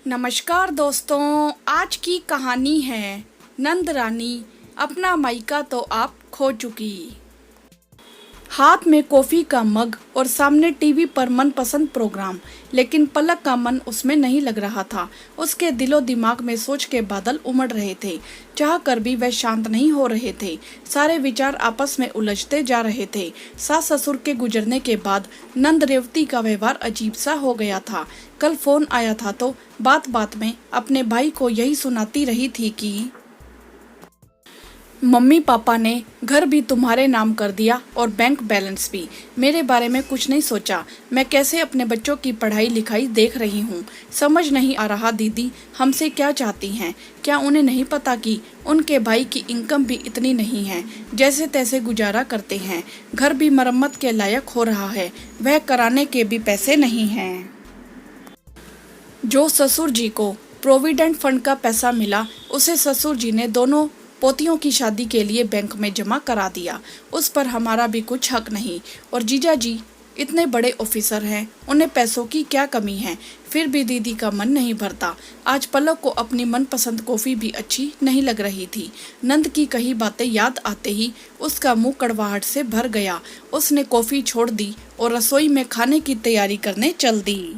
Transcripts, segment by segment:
नमस्कार दोस्तों, आज की कहानी है नंद रानी अपना मायका तो आप खो चुकी। हाथ में कॉफी का मग और सामने टीवी पर मनपसंद प्रोग्राम, लेकिन पलक का मन उसमें नहीं लग रहा था। उसके दिलो दिमाग में सोच के बादल उमड़ रहे थे, चाह कर भी वह शांत नहीं हो रहे थे। सारे विचार आपस में उलझते जा रहे थे। सास ससुर के गुजरने के बाद नंद रेवती का व्यवहार अजीब सा हो गया था। कल फोन आया था तो बात बात में अपने भाई को यही सुनाती रही थी कि मम्मी पापा ने घर भी तुम्हारे नाम कर दिया और बैंक बैलेंस भी। मेरे बारे में कुछ नहीं सोचा। मैं कैसे अपने बच्चों की पढ़ाई लिखाई देख रही हूँ, समझ नहीं आ रहा। दीदी हमसे क्या चाहती हैं? क्या उन्हें नहीं पता कि उनके भाई की इनकम भी इतनी नहीं है? जैसे तैसे गुजारा करते हैं। घर भी मरम्मत के लायक हो रहा है, वह कराने के भी पैसे नहीं हैं। जो ससुर जी को प्रोविडेंट फंड का पैसा मिला, उसे ससुर जी ने दोनों पोतियों की शादी के लिए बैंक में जमा करा दिया। उस पर हमारा भी कुछ हक नहीं। और जीजा जी इतने बड़े ऑफिसर हैं, उन्हें पैसों की क्या कमी है? फिर भी दीदी का मन नहीं भरता। आज पलक को अपनी मनपसंद कॉफी भी अच्छी नहीं लग रही थी। नंद की कही बातें याद आते ही उसका मुंह कड़वाहट से भर गया। उसने कॉफी छोड़ दी और रसोई में खाने की तैयारी करने चल दी।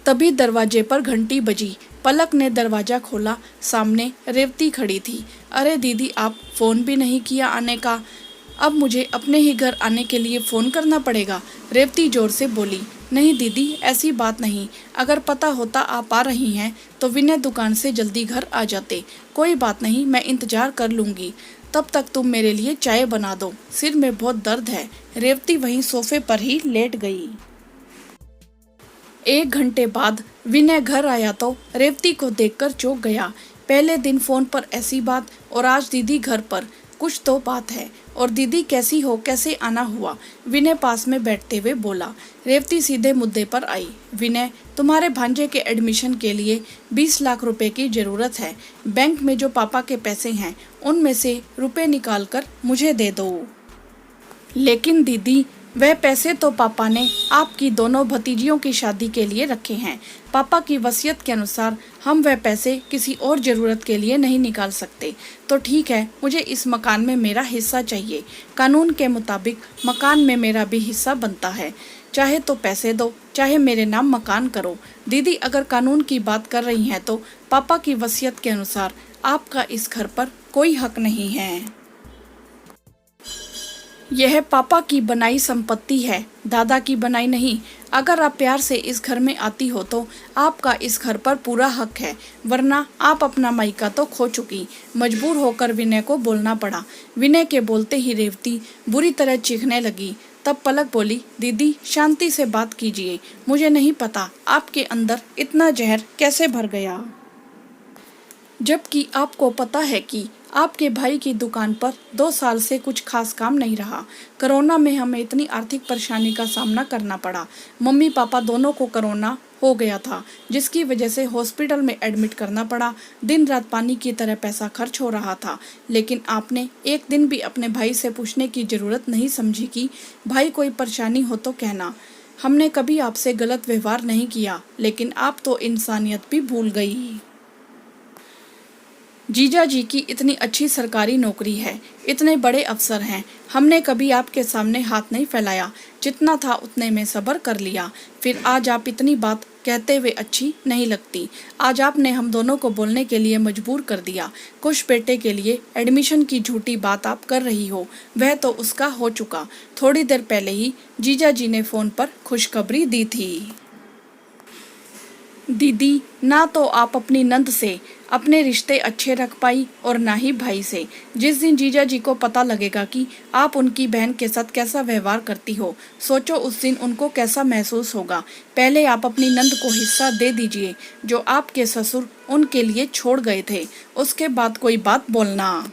तभी दरवाजे पर घंटी बजी। पलक ने दरवाजा खोला, सामने रेवती खड़ी थी। अरे दीदी, आप फोन भी नहीं किया आने का। अब मुझे अपने ही घर आने के लिए फोन करना पड़ेगा? रेवती जोर से बोली। नहीं दीदी, ऐसी बात नहीं। अगर पता होता आप आ रही हैं तो विनय दुकान से जल्दी घर आ जाते। कोई बात नहीं, मैं इंतजार कर लूंगी। तब तक तुम मेरे लिए चाय बना दो, सिर में बहुत दर्द है। रेवती वहीं सोफे पर ही लेट गई। 1 घंटे बाद विनय घर आया तो रेवती को देखकर चौंक गया। पहले दिन फोन पर ऐसी बात और आज दीदी घर पर। कुछ तो बात है। और दीदी कैसी हो, कैसे आना हुआ? विनय पास में बैठते हुए बोला। रेवती सीधे मुद्दे पर आई। विनय, तुम्हारे भांजे के एडमिशन के लिए 20 लाख रुपए की जरूरत है। बैंक में जो पापा के पैसे हैं उनमें से रुपए निकाल कर मुझे दे दो। लेकिन दीदी, वह पैसे तो पापा ने आपकी दोनों भतीजियों की शादी के लिए रखे हैं। पापा की वसीयत के अनुसार हम वह पैसे किसी और ज़रूरत के लिए नहीं निकाल सकते। तो ठीक है, मुझे इस मकान में मेरा हिस्सा चाहिए। कानून के मुताबिक मकान में मेरा भी हिस्सा बनता है। चाहे तो पैसे दो, चाहे मेरे नाम मकान करो। दीदी, अगर कानून की बात कर रही हैं तो पापा की वसीयत के अनुसार आपका इस घर पर कोई हक नहीं है। यह पापा की बनाई संपत्ति है, दादा की बनाई नहीं। अगर आप प्यार से इस घर में आती हो तो आपका इस घर पर पूरा हक है, वरना आप अपना मायका तो खो चुकी। मजबूर होकर विनय को बोलना पड़ा। विनय के बोलते ही रेवती बुरी तरह चीखने लगी। तब पलक बोली, दीदी शांति से बात कीजिए। मुझे नहीं पता आपके अंदर इतना जहर कैसे भर गया, जबकि आपको पता है कि आपके भाई की दुकान पर 2 साल से कुछ खास काम नहीं रहा। कोरोना में हमें इतनी आर्थिक परेशानी का सामना करना पड़ा। मम्मी पापा दोनों को कोरोना हो गया था, जिसकी वजह से हॉस्पिटल में एडमिट करना पड़ा। दिन रात पानी की तरह पैसा खर्च हो रहा था। लेकिन आपने एक दिन भी अपने भाई से पूछने की ज़रूरत नहीं समझी कि भाई कोई परेशानी हो तो कहना। हमने कभी आपसे गलत व्यवहार नहीं किया, लेकिन आप तो इंसानियत भी भूल गई। जीजा जी की इतनी अच्छी सरकारी नौकरी है, इतने बड़े अफसर हैं, हमने कभी आपके सामने हाथ नहीं फैलाया। जितना था उतने में सब्र कर लिया। फिर आज आप इतनी बात कहते हुए अच्छी नहीं लगती। आज आपने हम दोनों को बोलने के लिए मजबूर कर दिया। कुछ बेटे के लिए एडमिशन की झूठी बात आप कर रही हो, वह तो उसका हो चुका। थोड़ी देर पहले ही जीजा जी ने फ़ोन पर खुशखबरी दी थी। दीदी, ना तो आप अपनी नंद से अपने रिश्ते अच्छे रख पाई और ना ही भाई से। जिस दिन जीजा जी को पता लगेगा कि आप उनकी बहन के साथ कैसा व्यवहार करती हो, सोचो उस दिन उनको कैसा महसूस होगा। पहले आप अपनी नंद को हिस्सा दे दीजिए जो आपके ससुर उनके लिए छोड़ गए थे, उसके बाद कोई बात बोलना।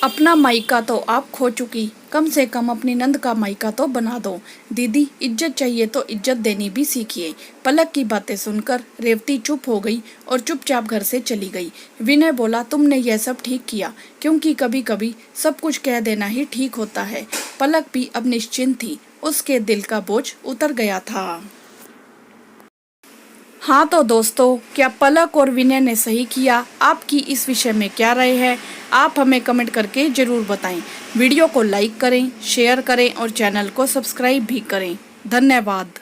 अपना मायका तो आप खो चुकी, कम से कम अपनी नंद का मायका तो बना दो। दीदी, इज्जत चाहिए तो इज्जत देनी भी सीखिए। पलक की बातें सुनकर रेवती चुप हो गई और चुपचाप घर से चली गई। विनय बोला, तुमने यह सब ठीक किया, क्योंकि कभी कभी सब कुछ कह देना ही ठीक होता है। पलक भी अब निश्चिंत थी, उसके दिल का बोझ उतर गया था। हाँ तो दोस्तों, क्या पलक और विनय ने सही किया? आपकी इस विषय में क्या राय है? आप हमें कमेंट करके ज़रूर बताएं। वीडियो को लाइक करें, शेयर करें और चैनल को सब्सक्राइब भी करें। धन्यवाद।